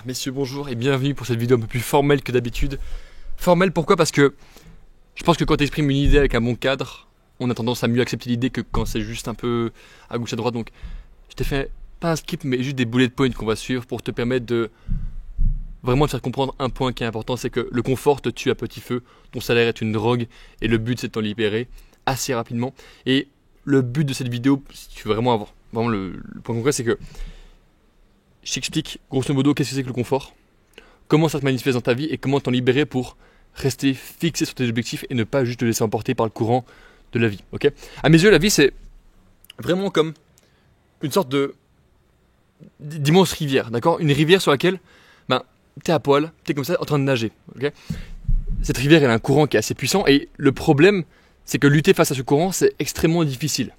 Messieurs, bonjour et bienvenue pour cette vidéo un peu plus formelle que d'habitude. Formelle pourquoi? Parce que je pense que quand tu exprimes une idée avec un bon cadre, on a tendance à mieux accepter l'idée que quand c'est juste un peu à gauche à droite. Donc je t'ai fait pas un script mais juste des bullet points qu'on va suivre pour te permettre de vraiment te faire comprendre un point qui est important, c'est que le confort te tue à petit feu, ton salaire est une drogue et le but c'est de t'en libérer assez rapidement. Et le but de cette vidéo, si tu veux vraiment avoir vraiment le point concret, c'est que je t'explique grosso modo qu'est-ce que c'est que le confort, comment ça se manifeste dans ta vie et comment t'en libérer pour rester fixé sur tes objectifs et ne pas juste te laisser emporter par le courant de la vie. Ok? À mes yeux, la vie c'est vraiment comme une sorte d'immense rivière, d'accord? Une rivière sur laquelle t'es à poil, t'es comme ça en train de nager. Okay? Cette rivière elle a un courant qui est assez puissant et le problème c'est que lutter face à ce courant c'est extrêmement difficile.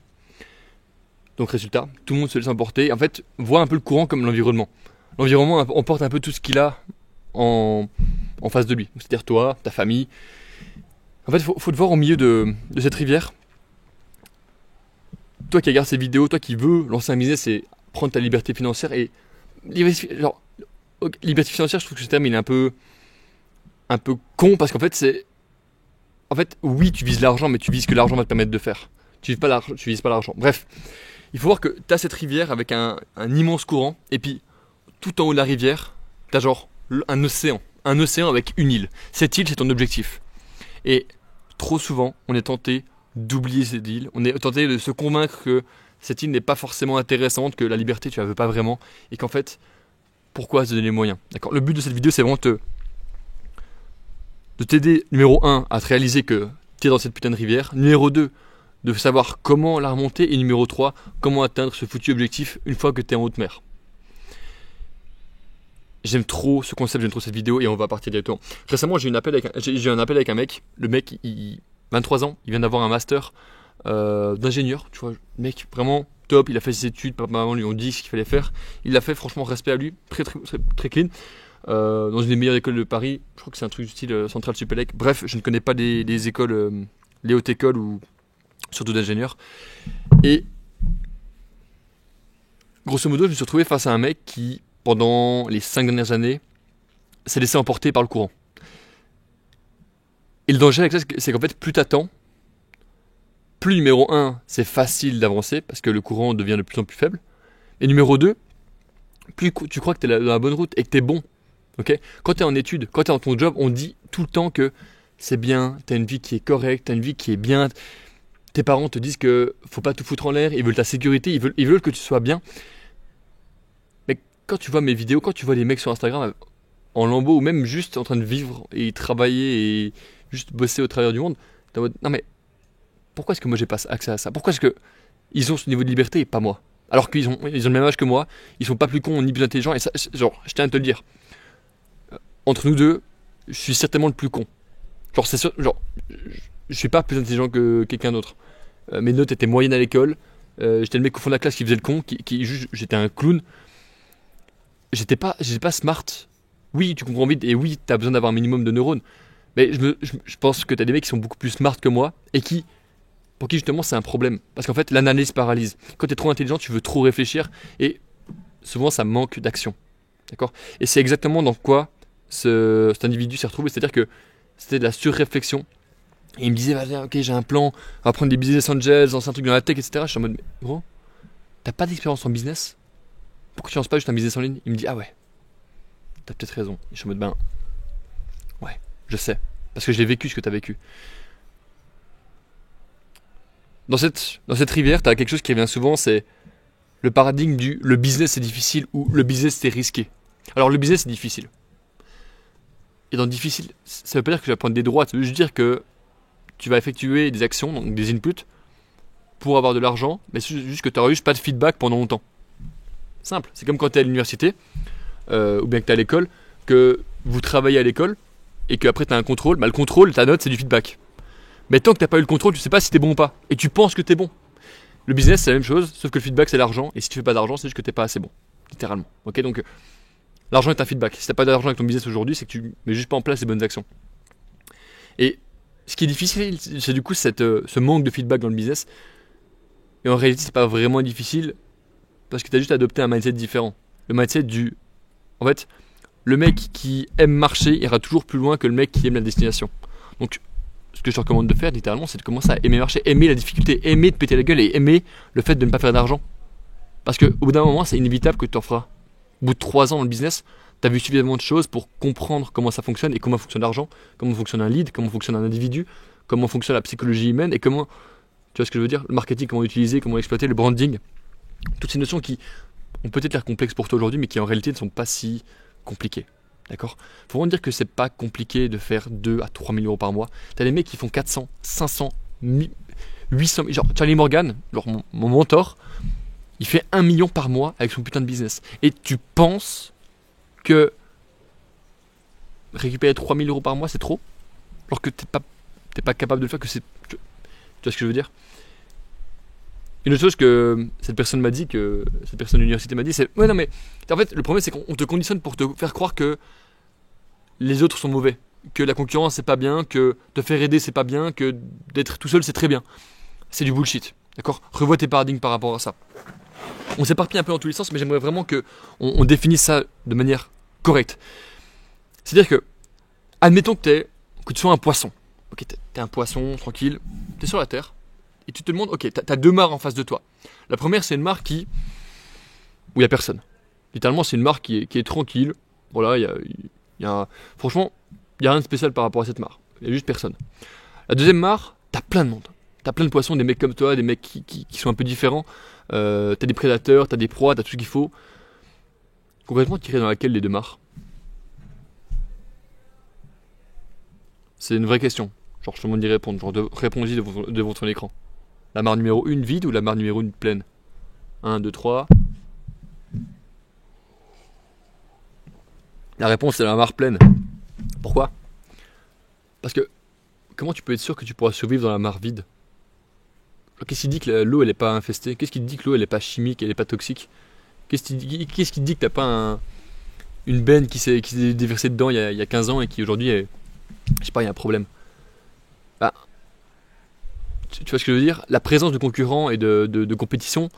Donc résultat, tout le monde se laisse emporter. En fait, voit un peu le courant comme l'environnement. L'environnement emporte un peu tout ce qu'il a en face de lui. C'est-à-dire toi, ta famille. En fait, il faut te voir au milieu de cette rivière. Toi qui regardes ces vidéos, toi qui veux lancer un business et prendre ta liberté financière. Et liberté financière, je trouve que ce terme il est un peu con parce qu'en fait c'est... En fait, oui, tu vises l'argent, mais tu vises ce que l'argent va te permettre de faire. Tu vises pas l'argent. Bref. Il faut voir que tu as cette rivière avec un immense courant, et puis tout en haut de la rivière, tu as genre un océan avec une île. Cette île, c'est ton objectif. Et trop souvent, on est tenté d'oublier cette île, on est tenté de se convaincre que cette île n'est pas forcément intéressante, que la liberté, tu la veux pas vraiment, et qu'en fait, pourquoi se donner les moyens? D'accord? Le but de cette vidéo, c'est vraiment de t'aider, numéro 1, à te réaliser que tu es dans cette putain de rivière, numéro 2, de savoir comment la remonter, et numéro 3, comment atteindre ce foutu objectif une fois que tu es en haute mer. J'aime trop ce concept, j'aime trop cette vidéo et on va partir directement. Récemment, j'ai eu un appel avec un mec. Le mec, 23 ans, il vient d'avoir un master d'ingénieur. Tu vois, le mec vraiment top, il a fait ses études, papa maman lui ont dit ce qu'il fallait faire. Il l'a fait, franchement, respect à lui, très clean. Dans une des meilleures écoles de Paris, je crois que c'est un truc du style Centrale Supélec. Bref, je ne connais pas les écoles, les hautes écoles ou surtout d'ingénieurs. Et grosso modo, je me suis retrouvé face à un mec qui, pendant les 5 dernières années, s'est laissé emporter par le courant. Et le danger avec ça, c'est qu'en fait, plus t'attends, plus numéro 1, c'est facile d'avancer parce que le courant devient de plus en plus faible. Et numéro 2, plus tu crois que tu es dans la bonne route et que tu es bon. Okay? Quand tu es en études, quand tu es dans ton job, on dit tout le temps que c'est bien, tu as une vie qui est correcte, tu as une vie qui est bien. Tes parents te disent que faut pas tout foutre en l'air, ils veulent ta sécurité, ils veulent que tu sois bien. Mais quand tu vois mes vidéos, quand tu vois les mecs sur Instagram en lambeaux ou même juste en train de vivre et travailler et juste bosser au travers du monde, t'es en mode non mais pourquoi est-ce que moi j'ai pas accès à ça? Pourquoi est-ce que ils ont ce niveau de liberté et pas moi? Alors qu'ils ont le même âge que moi, ils sont pas plus cons ni plus intelligents et ça, genre, je tiens à te le dire. Entre nous deux, je suis certainement le plus con. Genre c'est sûr, genre je suis pas plus intelligent que quelqu'un d'autre. Mes notes étaient moyennes à l'école. J'étais le mec au fond de la classe qui faisait le con, j'étais un clown. J'étais pas smart. Oui, tu comprends vite et oui, t'as besoin d'avoir un minimum de neurones. Mais je pense que t'as des mecs qui sont beaucoup plus smart que moi et pour qui justement c'est un problème. Parce qu'en fait, l'analyse paralyse. Quand t'es trop intelligent, tu veux trop réfléchir et souvent ça manque d'action. D'accord? Et c'est exactement dans quoi cet individu s'est retrouvé. C'est-à-dire que c'était de la surréflexion. Et il me disait, ok, j'ai un plan, on va prendre des business angels, lancer un truc dans la tech, etc. Je suis en mode, mais gros, t'as pas d'expérience en business? Pourquoi tu lances pas juste un business en ligne? Il me dit, ah ouais, t'as peut-être raison. Et je suis en mode, ouais, je sais. Parce que j'ai vécu ce que t'as vécu. Dans cette rivière, t'as quelque chose qui revient souvent, c'est le paradigme du le business c'est difficile ou le business c'est risqué. Alors le business c'est difficile. Et dans difficile, ça veut pas dire que tu vas prendre des droits, ça veut juste dire que tu vas effectuer des actions, donc des inputs, pour avoir de l'argent, mais c'est juste que tu n'auras juste pas de feedback pendant longtemps. Simple. C'est comme quand tu es à l'université, ou bien que tu es à l'école, que vous travaillez à l'école, et qu'après tu as un contrôle. Le contrôle, ta note, c'est du feedback. Mais tant que tu n'as pas eu le contrôle, tu ne sais pas si tu es bon ou pas. Et tu penses que tu es bon. Le business, c'est la même chose, sauf que le feedback, c'est l'argent. Et si tu fais pas d'argent, c'est juste que tu n'es pas assez bon. Littéralement. Ok, donc l'argent est un feedback. Si tu n'as pas d'argent avec ton business aujourd'hui, c'est que tu mets juste pas en place les bonnes actions. Et ce qui est difficile, c'est du coup ce manque de feedback dans le business. Et en réalité, c'est pas vraiment difficile parce que tu as juste adopté un mindset différent. Le mindset du... En fait, le mec qui aime marcher ira toujours plus loin que le mec qui aime la destination. Donc, ce que je te recommande de faire, littéralement, c'est de commencer à aimer marcher, aimer la difficulté, aimer te péter la gueule et aimer le fait de ne pas faire d'argent. Parce qu'au bout d'un moment, c'est inévitable que tu en feras. Au bout de 3 ans dans le business, tu as vu suffisamment de choses pour comprendre comment ça fonctionne et comment fonctionne l'argent, comment fonctionne un lead, comment fonctionne un individu, comment fonctionne la psychologie humaine et comment, tu vois ce que je veux dire, le marketing, comment l'utiliser, comment l'exploiter, le branding. Toutes ces notions qui ont peut-être l'air complexes pour toi aujourd'hui, mais qui en réalité ne sont pas si compliquées. D'accord ? Faut vraiment dire que c'est pas compliqué de faire 2 à 3 000 euros par mois. T'as des mecs qui font 400, 500, 800, genre Charlie Morgan, genre mon mentor, il fait 1 million par mois avec son putain de business. Et tu penses que récupérer 3 000 euros par mois c'est trop ? Alors que t'es pas capable de le faire, que c'est. Tu vois ce que je veux dire ? Une autre chose que cette personne m'a dit, que cette personne de l'université m'a dit, c'est ouais non mais en fait le problème c'est qu'on te conditionne pour te faire croire que les autres sont mauvais, que la concurrence c'est pas bien, que te faire aider c'est pas bien, que d'être tout seul c'est très bien. C'est du bullshit, d'accord ? Revois tes paradigmes par rapport à ça. On s'éparpille un peu dans tous les sens, mais j'aimerais vraiment que on définisse ça de manière correcte. C'est-à-dire que, admettons que tu sois un poisson. Ok, t'es un poisson tranquille, t'es sur la terre. Et tu te demandes, ok, t'as 2 mares en face de toi. La première, c'est une mare où il n'y a personne. Littéralement, c'est une mare qui est tranquille. Voilà, franchement, il n'y a rien de spécial par rapport à cette mare. Il n'y a juste personne. La deuxième mare, t'as plein de monde. T'as plein de poissons, des mecs comme toi, des mecs qui sont un peu différents. T'as des prédateurs, t'as des proies, t'as tout ce qu'il faut. Concrètement, tu irais dans laquelle des 2 mares ? C'est une vraie question. Genre, je te demande d'y répondre. Genre, réponds-y devant ton écran. La mare numéro 1 vide ou la mare numéro 1 pleine ? 1, 2, 3. La réponse c'est la mare pleine. Pourquoi ? Parce que comment tu peux être sûr que tu pourras survivre dans la mare vide ? Qu'est-ce qui dit que l'eau elle est pas infestée ? Qu'est-ce qui te dit que l'eau elle est pas chimique, elle est pas toxique ? Qu'est-ce qui te dit que t'as pas une benne qui s'est déversée dedans il y a 15 ans et qui aujourd'hui est, je sais pas, il y a un problème ? Bah, tu vois ce que je veux dire ? La présence de concurrents et de compétition,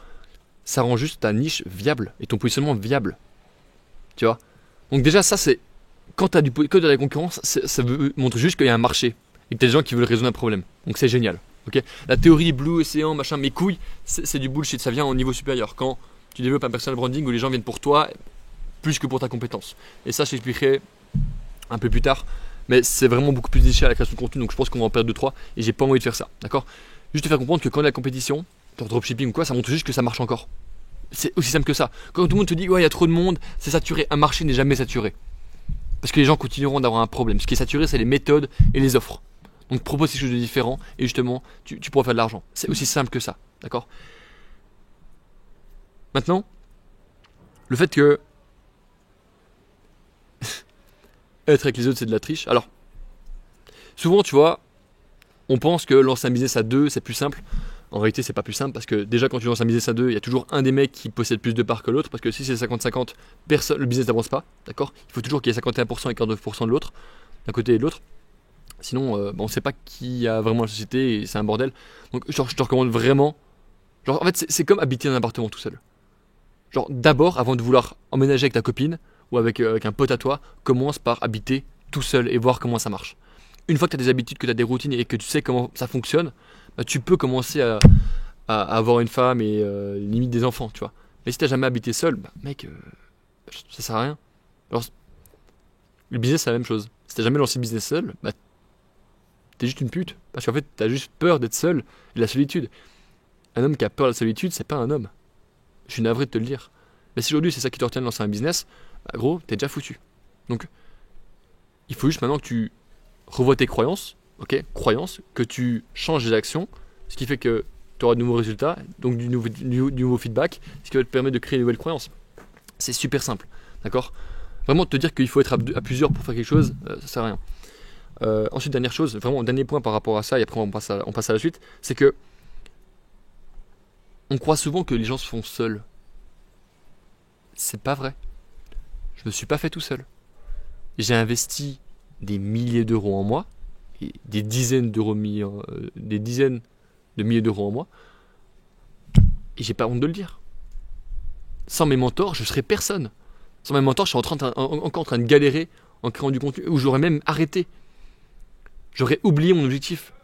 ça rend juste ta niche viable et ton positionnement viable. Tu vois ? Donc déjà ça c'est, quand tu as de la concurrence, ça montre juste qu'il y a un marché et que tu as des gens qui veulent résoudre un problème. Donc c'est génial. Okay, la théorie Blue Océan, machin, mes couilles, c'est du bullshit, ça vient au niveau supérieur. Quand tu développes un personal branding où les gens viennent pour toi plus que pour ta compétence. Et ça je t'expliquerai un peu plus tard. Mais c'est vraiment beaucoup plus niché à la création de contenu, donc je pense qu'on va en perdre 2-3 et j'ai pas envie de faire ça, d'accord ? Juste te faire comprendre que quand il y a la compétition, genre dropshipping ou quoi, ça montre juste que ça marche encore. C'est aussi simple que ça. Quand tout le monde te dit ouais il y a trop de monde, c'est saturé, un marché n'est jamais saturé. Parce que les gens continueront d'avoir un problème. Ce qui est saturé c'est les méthodes et les offres. Donc propose quelque chose de différent et justement tu pourras faire de l'argent. C'est aussi simple que ça, d'accord ? Maintenant, le fait que être avec les autres c'est de la triche. Alors, souvent tu vois, on pense que lancer un business à 2 c'est plus simple. En réalité c'est pas plus simple parce que déjà quand tu lances un business à 2, il y a toujours un des mecs qui possède plus de parts que l'autre. Parce que si c'est 50-50, le business n'avance pas, d'accord ? Il faut toujours qu'il y ait 51% et 49% de l'autre, d'un côté et de l'autre. Sinon, on ne sait pas qui a vraiment la société et c'est un bordel. Donc genre, je te recommande vraiment. Genre, en fait, c'est comme habiter dans un appartement tout seul. Genre, d'abord, avant de vouloir emménager avec ta copine ou avec un pote à toi, commence par habiter tout seul et voir comment ça marche. Une fois que tu as des habitudes, que tu as des routines et que tu sais comment ça fonctionne, bah, tu peux commencer à avoir une femme et limite des enfants, tu vois. Mais si tu n'as jamais habité seul, bah, mec, ça sert à rien. Alors, le business, c'est la même chose. Si tu n'as jamais lancé le business seul, bah, t'es juste une pute. Parce qu'en fait, t'as juste peur d'être seul et de la solitude. Un homme qui a peur de la solitude, c'est pas un homme. Je suis navré de te le dire. Mais si aujourd'hui c'est ça qui te retient de lancer un business, bah gros, t'es déjà foutu. Donc, il faut juste maintenant que tu revois tes croyances, ok ? Croyances, que tu changes les actions, ce qui fait que tu auras de nouveaux résultats, donc du nouveau feedback, ce qui va te permettre de créer de nouvelles croyances. C'est super simple, d'accord ? Vraiment, te dire qu'il faut être à plusieurs pour faire quelque chose, ça sert à rien. Ensuite, dernière chose, vraiment dernier point par rapport à ça, et après on passe à la suite, c'est que on croit souvent que les gens se font seuls. C'est pas vrai. Je me suis pas fait tout seul. J'ai investi des milliers d'euros en moi, et des dizaines de milliers d'euros en moi, et j'ai pas honte de le dire. Sans mes mentors, je serais personne. Sans mes mentors, je suis encore en train de galérer en créant du contenu, où j'aurais même arrêté. J'aurais oublié mon objectif.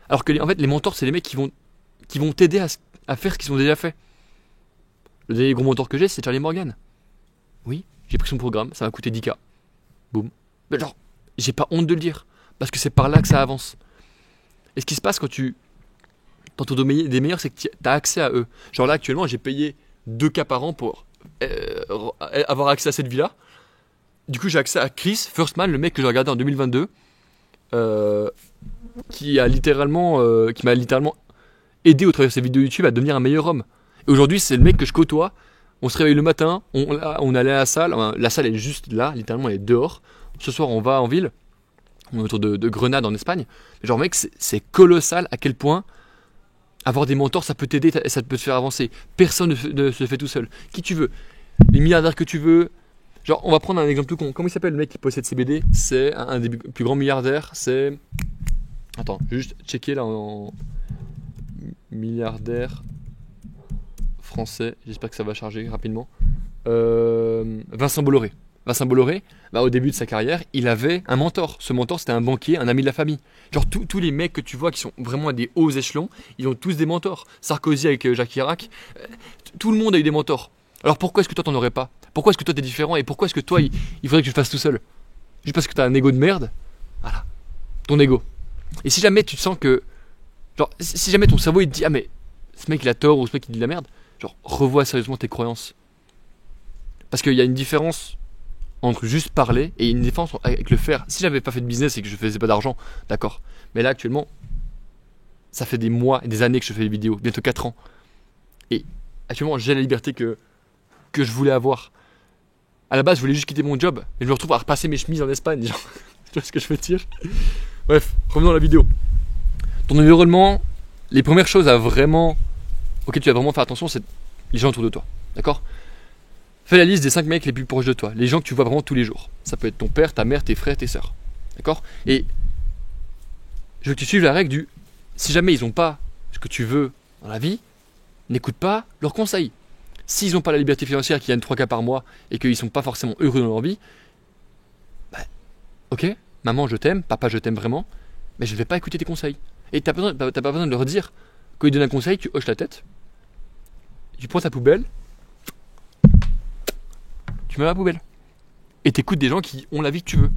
Alors que en fait, les mentors, c'est les mecs qui vont t'aider à faire ce qu'ils ont déjà fait. Le dernier gros mentor que j'ai, c'est Charlie Morgan. Oui, j'ai pris son programme, ça m'a coûté 10K. Boum. Mais genre, j'ai pas honte de le dire. Parce que c'est par là que ça avance. Et ce qui se passe quand tu t'entoures des meilleurs, c'est que tu as accès à eux. Genre là, actuellement, j'ai payé 2K par an pour avoir accès à cette vie-là. Du coup, j'ai accès à Chris Firstman, le mec que j'ai regardé en 2022, qui m'a littéralement aidé au travers de ses vidéos YouTube à devenir un meilleur homme. Et aujourd'hui, c'est le mec que je côtoie. On se réveille le matin, on allait à la salle. La salle est juste là, littéralement, elle est dehors. Ce soir, on va en ville. On est autour de Grenade en Espagne. Mais genre, mec, c'est colossal à quel point avoir des mentors, ça peut t'aider et ça peut te faire avancer. Personne ne se fait tout seul. Qui tu veux, les milliardaires que tu veux. Genre, on va prendre un exemple tout con. Comment il s'appelle le mec qui possède CBD? C'est un des plus grands milliardaires. C'est. Attends, je vais juste checker là en milliardaire français. J'espère que ça va charger rapidement. Vincent Bolloré. Vincent Bolloré, au début de sa carrière, il avait un mentor. Ce mentor, c'était un banquier, un ami de la famille. Genre, tous les mecs que tu vois qui sont vraiment à des hauts échelons, ils ont tous des mentors. Sarkozy avec Jacques Chirac, tout le monde a eu des mentors. Alors pourquoi est-ce que toi, t'en aurais pas? Pourquoi est-ce que toi, t'es différent? Et pourquoi est-ce que toi, il faudrait que tu le fasses tout seul? Juste parce que t'as un ego de merde? Voilà. Ton ego. Et si jamais tu te sens que... Genre, si jamais ton cerveau, il te dit, ah mais, ce mec, il a tort, ou ce mec, il dit de la merde, genre, revois sérieusement tes croyances. Parce qu'il y a une différence entre juste parler et une différence avec le faire. Si j'avais pas fait de business et que je faisais pas d'argent, d'accord. Mais là, actuellement, ça fait des mois et des années que je fais des vidéos, bientôt 4 ans. Et actuellement, j'ai la liberté que je voulais avoir. À la base, je voulais juste quitter mon job et je me retrouve à repasser mes chemises en Espagne. Genre, tu vois ce que je veux dire? Bref, revenons à la vidéo. Ton environnement, les premières choses auxquelles tu vas vraiment faire attention, c'est les gens autour de toi. D'accord? Fais la liste des 5 mecs les plus proches de toi, les gens que tu vois vraiment tous les jours. Ça peut être ton père, ta mère, tes frères, tes sœurs. D'accord? Et je veux que tu suives la règle du si jamais ils n'ont pas ce que tu veux dans la vie, n'écoute pas leurs conseils. S'ils n'ont pas la liberté financière, qu'ils gagnent 3K par mois et qu'ils ne sont pas forcément heureux dans leur vie, ok, maman je t'aime, papa je t'aime vraiment, mais je ne vais pas écouter tes conseils. Et tu n'as pas besoin de leur dire. Quand ils donnent un conseil, tu hoches la tête, tu prends ta poubelle, tu mets à la poubelle. Et t'écoutes des gens qui ont la vie que tu veux.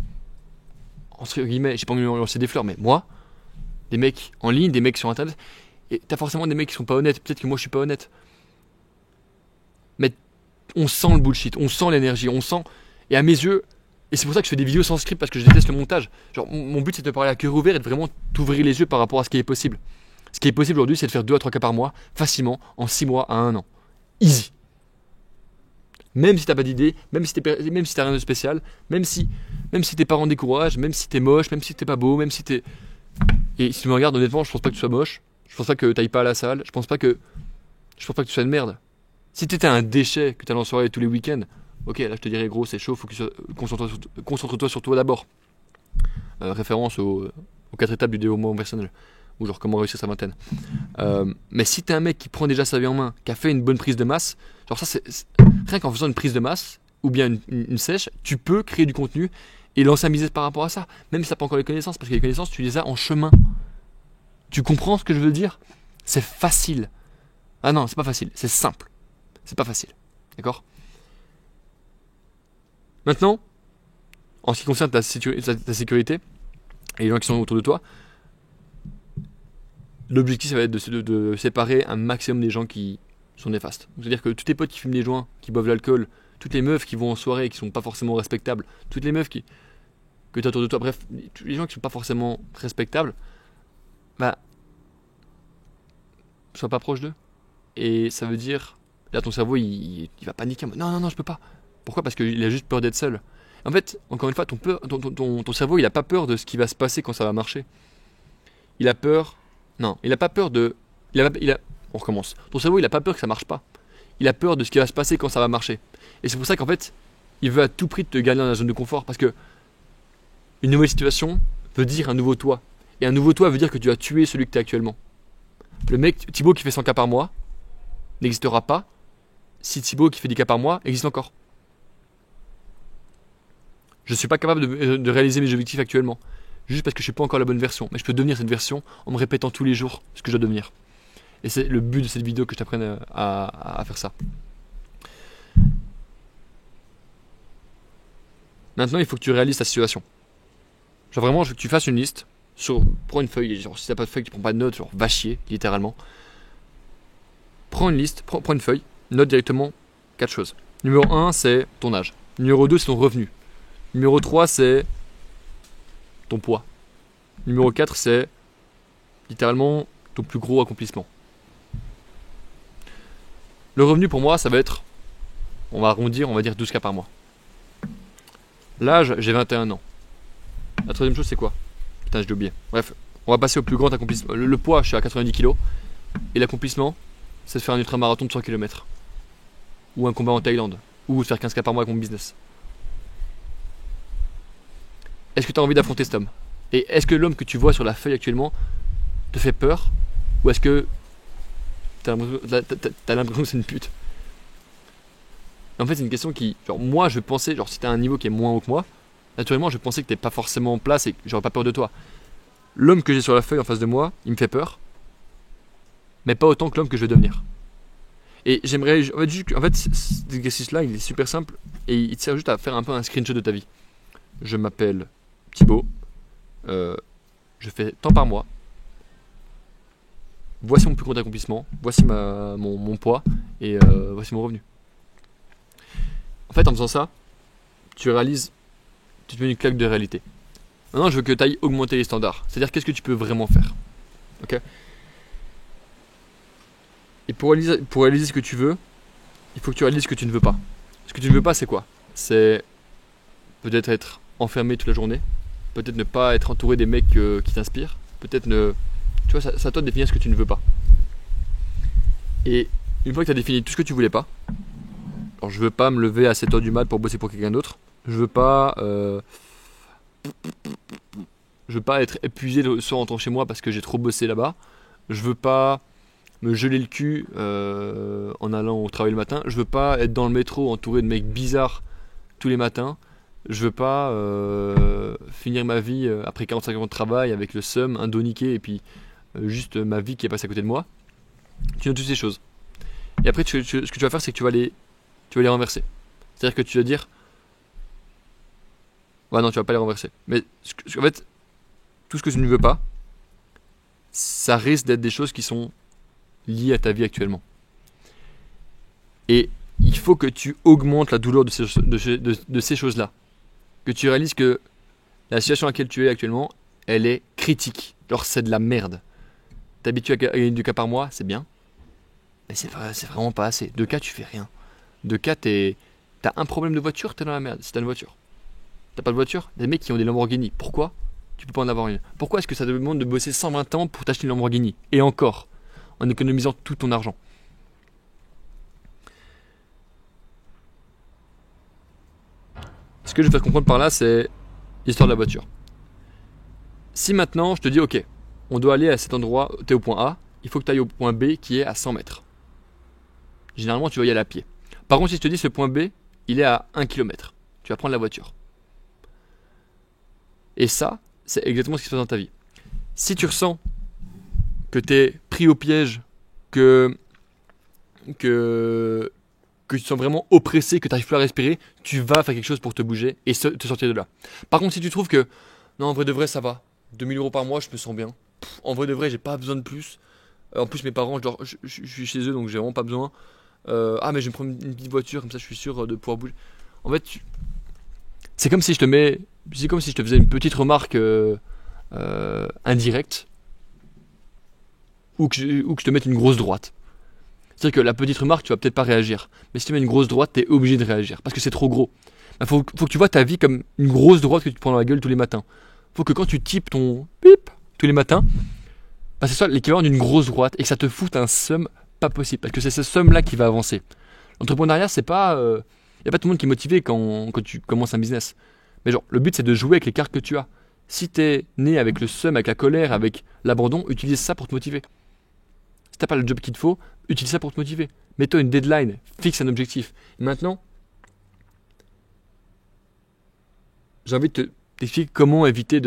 Entre guillemets, j'ai pas envie de lancer des fleurs, mais moi, des mecs en ligne, des mecs sur internet, et t'as forcément des mecs qui sont pas honnêtes. Peut-être que moi je suis pas honnête. Mais on sent le bullshit, on sent l'énergie, on sent. Et à mes yeux, et c'est pour ça que je fais des vidéos sans script parce que je déteste le montage. Genre, mon but c'est de te parler à cœur ouvert et de vraiment t'ouvrir les yeux par rapport à ce qui est possible. Ce qui est possible aujourd'hui, c'est de faire 2 à 3 cas par mois, facilement, en 6 mois à 1 an. Easy. Même si t'as pas d'idée, même si t'as rien de spécial, même si tes parents découragent, même si t'es moche, même si t'es pas beau, même si t'es... Et si tu me regardes honnêtement, je pense pas que tu sois moche, je pense pas que t'ailles pas à la salle, je pense pas que tu sois une merde. Si t'étais un déchet, que t'allais en soirée tous les week-ends, ok, là je te dirais gros c'est chaud, faut que tu concentre-toi sur toi d'abord. Référence aux 4 étapes du développement personnel. Ou genre comment réussir sa vingtaine. Mais si t'es un mec qui prend déjà sa vie en main, qui a fait une bonne prise de masse, genre ça c'est rien qu'en faisant une prise de masse ou bien une sèche, tu peux créer du contenu et lancer un business par rapport à ça, même si t'as pas encore les connaissances, parce que les connaissances tu les as en chemin. Tu comprends ce que je veux dire? C'est facile. Ah non, c'est pas facile, c'est simple. C'est pas facile. D'accord? Maintenant, en ce qui concerne ta sécurité et les gens qui sont autour de toi, l'objectif, ça va être de séparer un maximum des gens qui sont néfastes. C'est-à-dire que tous tes potes qui fument des joints, qui boivent de l'alcool, toutes les meufs qui vont en soirée et qui sont pas forcément respectables, toutes les meufs que tu as autour de toi, bref, tous les gens qui sont pas forcément respectables, sois pas proche d'eux. Et ça veut dire, là ton cerveau il va paniquer, non, je peux pas. Pourquoi? Parce qu'il a juste peur d'être seul. En fait, encore une fois, ton cerveau il a pas peur de ce qui va se passer quand ça va marcher. Il a peur... Non, il a pas peur de... On recommence. Ton cerveau, il a pas peur que ça marche pas. Il a peur de ce qui va se passer quand ça va marcher. Et c'est pour ça qu'en fait, il veut à tout prix te garder dans la zone de confort. Parce que une nouvelle situation veut dire un nouveau toi. Et un nouveau toi veut dire que tu vas tuer celui que tu es actuellement. Le mec, Thibaut qui fait 100 cas par mois, n'existera pas si Thibaut qui fait 10 cas par mois existe encore. Je ne suis pas capable de réaliser mes objectifs actuellement. Juste parce que je ne suis pas encore la bonne version. Mais je peux devenir cette version en me répétant tous les jours ce que je dois devenir. Et c'est le but de cette vidéo que je t'apprenne à faire ça. Maintenant, il faut que tu réalises ta situation. Genre vraiment, je veux que tu fasses une liste. Prends une feuille. Genre, si t'as pas de feuille, tu prends pas de notes. Genre, va chier, littéralement. Prends une liste, prends une feuille. Note directement 4 choses. Numéro 1, c'est ton âge. Numéro 2, c'est ton revenu. Numéro 3, c'est ton poids. Numéro 4, c'est littéralement ton plus gros accomplissement. Le revenu pour moi, ça va être, on va arrondir, on va dire 12K par mois. L'âge, j'ai 21 ans. La troisième chose, c'est quoi? Putain, je l'ai oublié. Bref, on va passer au plus grand accomplissement. Le poids, je suis à 90 kg. Et l'accomplissement, c'est de faire un ultramarathon de 100 km. Ou un combat en Thaïlande. Ou de faire 15K par mois avec mon business. Est-ce que tu as envie d'affronter cet homme? Et est-ce que l'homme que tu vois sur la feuille actuellement te fait peur? Ou est-ce que t'as l'impression que c'est une pute? En fait, c'est une question qui, genre, moi, je pensais, genre, si t'as un niveau qui est moins haut que moi, naturellement, je pensais que t'es pas forcément en place et que j'aurais pas peur de toi. L'homme que j'ai sur la feuille en face de moi, il me fait peur, mais pas autant que l'homme que je vais devenir. Et j'aimerais, en fait, cet exercice-là, il est super simple et il te sert juste à faire un peu un screenshot de ta vie. Je m'appelle Thibaut, je fais tant par mois. Voici mon plus gros accomplissement, voici mon poids et voici mon revenu. En fait, en faisant ça, tu te mets une claque de réalité. Maintenant, je veux que tu ailles augmenter les standards. C'est-à-dire, qu'est-ce que tu peux vraiment faire? Ok. Et pour réaliser ce que tu veux, il faut que tu réalises ce que tu ne veux pas. Ce que tu ne veux pas, c'est quoi? C'est peut-être être enfermé toute la journée, peut-être ne pas être entouré des mecs qui t'inspirent, peut-être ne... Tu vois, c'est à toi de définir ce que tu ne veux pas. Et une fois que tu as défini tout ce que tu voulais pas, alors je veux pas me lever à 7h du mat pour bosser pour quelqu'un d'autre, je veux pas être épuisé le soir en rentrant chez moi parce que j'ai trop bossé là-bas, je veux pas me geler le cul en allant au travail le matin, je veux pas être dans le métro entouré de mecs bizarres tous les matins, je veux pas finir ma vie après 45 ans de travail avec le seum, un dos niqué et puis juste ma vie qui est passée à côté de moi. Tu notes toutes ces choses. Et après, ce que tu vas faire, c'est que tu vas les renverser. C'est-à-dire que tu vas dire... Ouais, non, tu vas pas les renverser. Mais en fait, tout ce que tu ne veux pas, ça risque d'être des choses qui sont liées à ta vie actuellement. Et il faut que tu augmentes la douleur de ces choses-là. Que tu réalises que la situation à laquelle tu es actuellement, elle est critique. Alors c'est de la merde. T'es habitué à gagner 2K par mois, c'est bien. Mais c'est vraiment pas assez. 2K, tu fais rien. 2K, t'as un problème de voiture, t'es dans la merde. Si t'as une voiture. T'as pas de voiture? Des mecs qui ont des Lamborghini. Pourquoi tu peux pas en avoir une? Pourquoi est-ce que ça te demande de bosser 120 ans pour t'acheter une Lamborghini? Et encore, en économisant tout ton argent. Ce que je veux faire comprendre par là, c'est l'histoire de la voiture. Si maintenant, je te dis, ok, on doit aller à cet endroit, tu es au point A, il faut que tu ailles au point B qui est à 100 mètres. Généralement, tu vas y aller à pied. Par contre, si je te dis ce point B, il est à 1 km, tu vas prendre la voiture. Et ça, c'est exactement ce qui se passe dans ta vie. Si tu ressens que tu es pris au piège, que tu te sens vraiment oppressé, que tu n'arrives plus à respirer, tu vas faire quelque chose pour te bouger et te sortir de là. Par contre, si tu trouves que, non, en vrai de vrai, ça va, 2000 € par mois, je me sens bien. En vrai de vrai, j'ai pas besoin de plus. En plus, mes parents, je suis chez eux, donc j'ai vraiment pas besoin. Mais je vais me prendre une petite voiture, comme ça je suis sûr de pouvoir bouger. En fait, c'est comme si je te faisais une petite remarque indirecte, ou que je te mette une grosse droite. C'est-à-dire que la petite remarque, tu vas peut-être pas réagir. Mais si tu mets une grosse droite, tu es obligé de réagir. Parce que c'est trop gros. Il faut que tu vois ta vie comme une grosse droite que tu te prends dans la gueule tous les matins. Faut que quand tu types ton pip tous les matins, c'est ça l'équivalent d'une grosse droite et que ça te foute un seum pas possible. Parce que c'est ce seum-là qui va avancer. L'entrepreneuriat, c'est pas... y a pas tout le monde qui est motivé quand tu commences un business. Mais genre, le but, c'est de jouer avec les cartes que tu as. Si tu es né avec le seum, avec la colère, avec l'abandon, utilise ça pour te motiver. Si t'as pas le job qu'il te faut, utilise ça pour te motiver. Mets-toi une deadline, fixe un objectif. Et maintenant, j'ai envie de t'expliquer comment éviter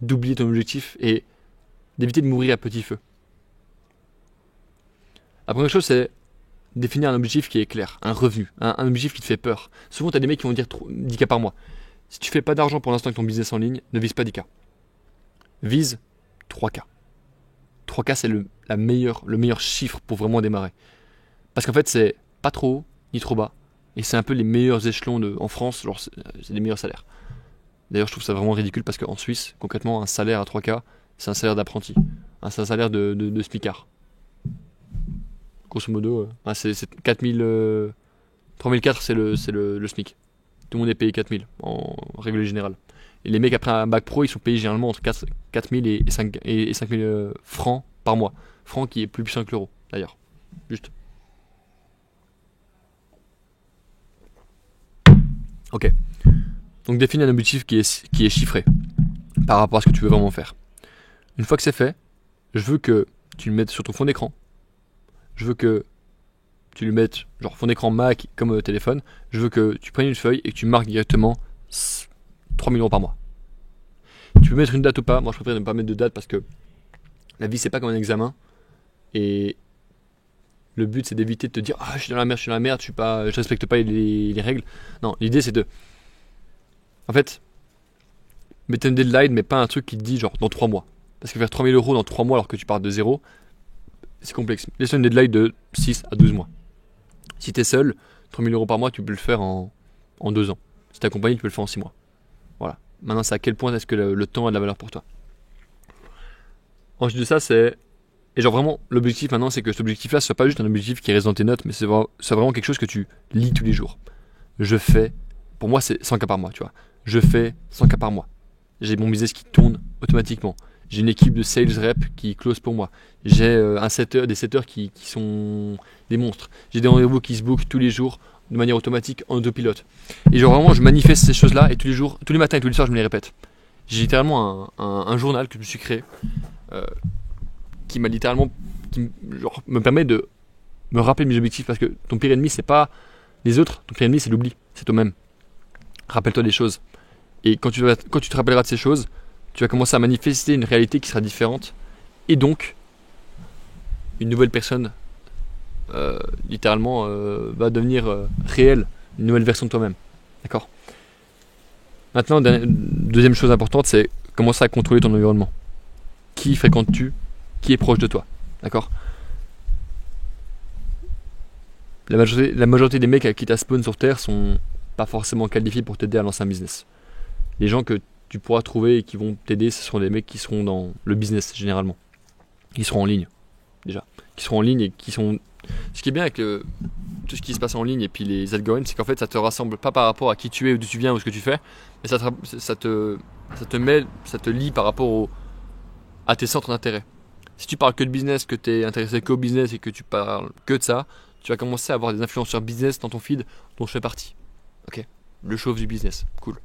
d'oublier ton objectif et d'éviter de mourir à petit feu. La première chose, c'est définir un objectif qui est clair, un revenu, un objectif qui te fait peur. Souvent, tu as des mecs qui vont dire 10K par mois. Si tu fais pas d'argent pour l'instant avec ton business en ligne, ne vise pas 10K. Vise 3K. 3K, c'est le meilleur chiffre pour vraiment démarrer. Parce qu'en fait, c'est pas trop haut ni trop bas. Et c'est un peu les meilleurs échelons en France, genre c'est les meilleurs salaires. D'ailleurs, je trouve ça vraiment ridicule parce qu'en Suisse, concrètement, un salaire à 3K, c'est un salaire d'apprenti. C'est un salaire de smicard. Grosso modo, c'est 4000, 3004, c'est le SMIC. Tout le monde est payé 4000 en règle générale. Et les mecs après un bac pro, ils sont payés généralement entre 4000 et 5000 francs par mois. Franc qui est plus puissant que l'euro, d'ailleurs. Juste. Ok. Donc définis un objectif qui est chiffré par rapport à ce que tu veux vraiment faire. Une fois que c'est fait, je veux que tu le mettes sur ton fond d'écran. Je veux que tu le mettes, genre fond d'écran Mac comme téléphone. Je veux que tu prennes une feuille et que tu marques directement 3 000 € par mois. Tu peux mettre une date ou pas. Moi, je préfère ne pas mettre de date parce que la vie, c'est pas comme un examen. Et le but, c'est d'éviter de te dire « Ah, je suis dans la merde, je respecte pas les règles. » Non, l'idée, c'est en fait, mettre une deadline, mais pas un truc qui te dit genre dans 3 mois. Parce que faire 3 000 € dans 3 mois alors que tu pars de zéro, c'est complexe. Laisse une deadline de 6 à 12 mois. Si tu es seul, 3 000 € par mois, tu peux le faire en 2 ans. Si tu es accompagné, tu peux le faire en 6 mois. Voilà. Maintenant, c'est à quel point est-ce que le temps a de la valeur pour toi. Ensuite de ça, et genre vraiment, l'objectif maintenant, c'est que cet objectif-là, ce soit pas juste un objectif qui reste dans tes notes, mais c'est vraiment quelque chose que tu lis tous les jours. Pour moi, c'est 100K par mois, tu vois. Je fais 100K par mois. J'ai mon business qui tourne automatiquement. J'ai une équipe de sales rep qui close pour moi. J'ai des setters qui sont des monstres. J'ai des rendez-vous qui se bookent tous les jours de manière automatique en autopilote. Et genre vraiment, je manifeste ces choses-là et tous les matins et tous les soirs, je me les répète. J'ai littéralement un journal que je me suis créé qui m'a littéralement, me permet de me rappeler mes objectifs parce que ton pire ennemi, c'est pas les autres. Ton pire ennemi, c'est l'oubli. C'est toi-même. Rappelle-toi des choses. Et quand tu te rappelleras de ces choses, tu vas commencer à manifester une réalité qui sera différente. Et donc, une nouvelle personne, littéralement, va devenir réelle. Une nouvelle version de toi-même. D'accord ? Maintenant, deuxième chose importante, c'est commencer à contrôler ton environnement. Qui fréquentes-tu ? Qui est proche de toi ? D'accord ? La majorité des mecs avec qui tu as spawn sur Terre sont pas forcément qualifiés pour t'aider à lancer un business. Les gens que tu pourras trouver et qui vont t'aider, ce sont des mecs qui seront dans le business généralement. Ils seront en ligne, déjà. Qui seront en ligne et qui sont... Ce qui est bien avec tout ce qui se passe en ligne et puis les algorithmes, c'est qu'en fait ça te rassemble pas par rapport à qui tu es, ou d'où tu viens ou ce que tu fais, mais ça te lie par rapport à tes centres d'intérêt. Si tu parles que de business, que tu es intéressé qu'au business et que tu parles que de ça, tu vas commencer à avoir des influenceurs business dans ton feed dont je fais partie. Ok, le chauve du business, cool.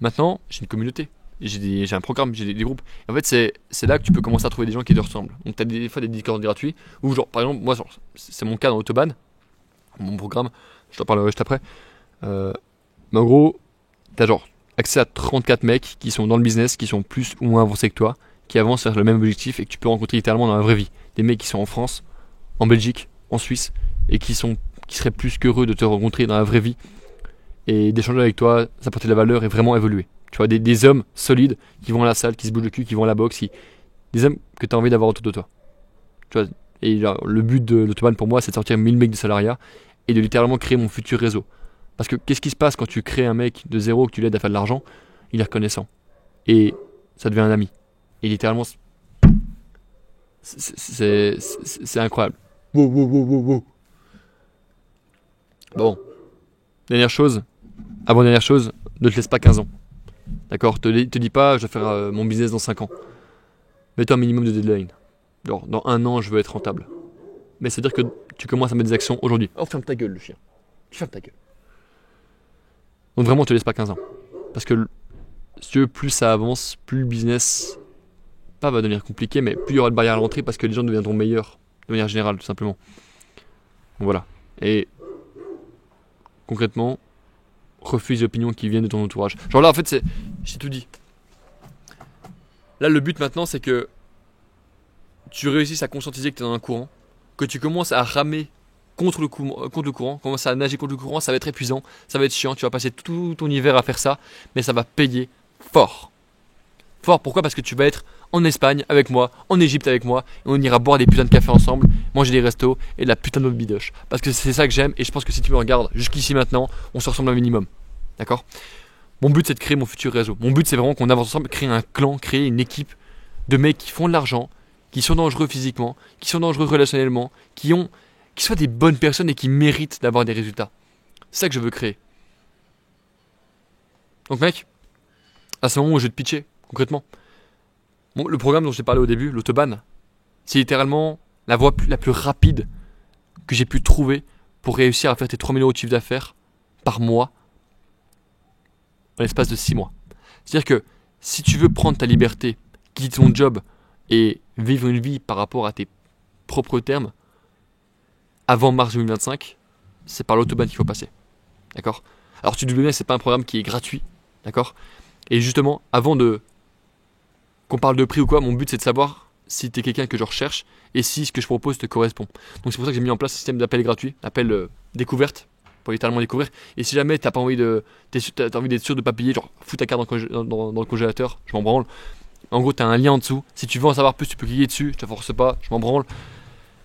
Maintenant, j'ai une communauté, j'ai un programme, j'ai des groupes. Et en fait, c'est là que tu peux commencer à trouver des gens qui te ressemblent. Donc, tu as des fois des Discord gratuits, ou genre, par exemple, moi, c'est mon cas dans Autobahn, mon programme, je t'en parlerai juste après. Mais en gros, tu as genre accès à 34 mecs qui sont dans le business, qui sont plus ou moins avancés que toi, qui avancent vers le même objectif et que tu peux rencontrer littéralement dans la vraie vie. Des mecs qui sont en France, en Belgique, en Suisse, et qui seraient plus qu'heureux de te rencontrer dans la vraie vie et d'échanger avec toi, s'apporter de la valeur et vraiment évoluer. Tu vois, des hommes solides qui vont à la salle, qui se bougent le cul, qui vont à la boxe, des hommes que tu as envie d'avoir autour de toi. Tu vois, et genre, le but de l'Autobahn pour moi, c'est de sortir 1000 mecs de salariat et de littéralement créer mon futur réseau. Parce que qu'est-ce qui se passe quand tu crées un mec de zéro, que tu l'aides à faire de l'argent ? Il est reconnaissant. Et ça devient un ami. Et littéralement, c'est incroyable. Wow. Bon. Avant-dernière chose, ne te laisse pas 15 ans. D'accord ? Te dis pas, je vais faire mon business dans 5 ans. Mets-toi un minimum de deadline. Genre, dans 1 an, je veux être rentable. Mais c'est-à-dire que tu commences à mettre des actions aujourd'hui. Oh, ferme ta gueule, le chien. Tu fermes ta gueule. Donc vraiment, te laisse pas 15 ans. Parce que, si tu veux, plus ça avance, plus le business va devenir compliqué, mais plus il y aura de barrières à l'entrée parce que les gens deviendront meilleurs, de manière générale, tout simplement. Donc voilà. Et concrètement, refuses les opinions qui viennent de ton entourage. Genre là, en fait, j'ai tout dit. Là, le but maintenant, c'est que tu réussisses à conscientiser que tu es dans un courant, que tu commences à ramer contre le courant, commencer à nager contre le courant, ça va être épuisant, ça va être chiant, tu vas passer tout ton hiver à faire ça, mais ça va payer fort. Fort, pourquoi? Parce que tu vas être en Espagne avec moi, en Égypte avec moi, et on ira boire des putains de café ensemble, manger des restos et de la putain de bonne bidoche. Parce que c'est ça que j'aime, et je pense que si tu me regardes jusqu'ici maintenant, on se ressemble un minimum. D'accord? Mon but c'est de créer mon futur réseau. Mon but c'est vraiment qu'on avance ensemble, créer un clan, créer une équipe de mecs qui font de l'argent, qui sont dangereux physiquement, qui sont dangereux relationnellement, qui soient des bonnes personnes et qui méritent d'avoir des résultats. C'est ça que je veux créer. Donc mec, à ce moment où je vais te pitcher, concrètement, bon, le programme dont je t'ai parlé au début, l'autobahn, c'est littéralement la voie la plus rapide que j'ai pu trouver pour réussir à faire tes 3 000 € de chiffre d'affaires par mois en l'espace de 6 mois. C'est-à-dire que si tu veux prendre ta liberté, quitter ton job et vivre une vie par rapport à tes propres termes, avant mars 2025, c'est par l'autobahn qu'il faut passer. D'accord? Alors tu te dis bien que c'est pas un programme qui est gratuit. D'accord? Et justement, avant qu'on parle de prix ou quoi, mon but c'est de savoir si tu es quelqu'un que je recherche et si ce que je propose te correspond. Donc c'est pour ça que j'ai mis en place un système d'appel gratuit, appel découverte, pour littéralement découvrir. Et si jamais t'as pas envie t'as envie d'être sûr de pas payer, genre fous ta carte dans le congélateur, je m'en branle. En gros, t'as un lien en dessous. Si tu veux en savoir plus, tu peux cliquer dessus. Je te force pas, je m'en branle.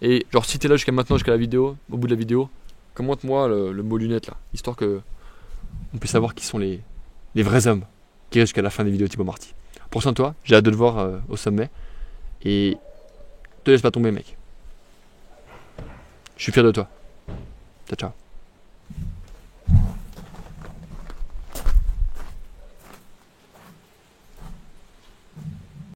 Et genre, si t'es là jusqu'à maintenant, jusqu'à la vidéo, au bout de la vidéo, commente-moi le mot lunettes là, histoire que on puisse savoir qui sont les vrais hommes qui restent jusqu'à la fin des vidéos Thibaut Marty. Prends soin de toi, j'ai hâte de te voir au sommet. Et te laisse pas tomber, mec. Je suis fier de toi. Ciao, ciao.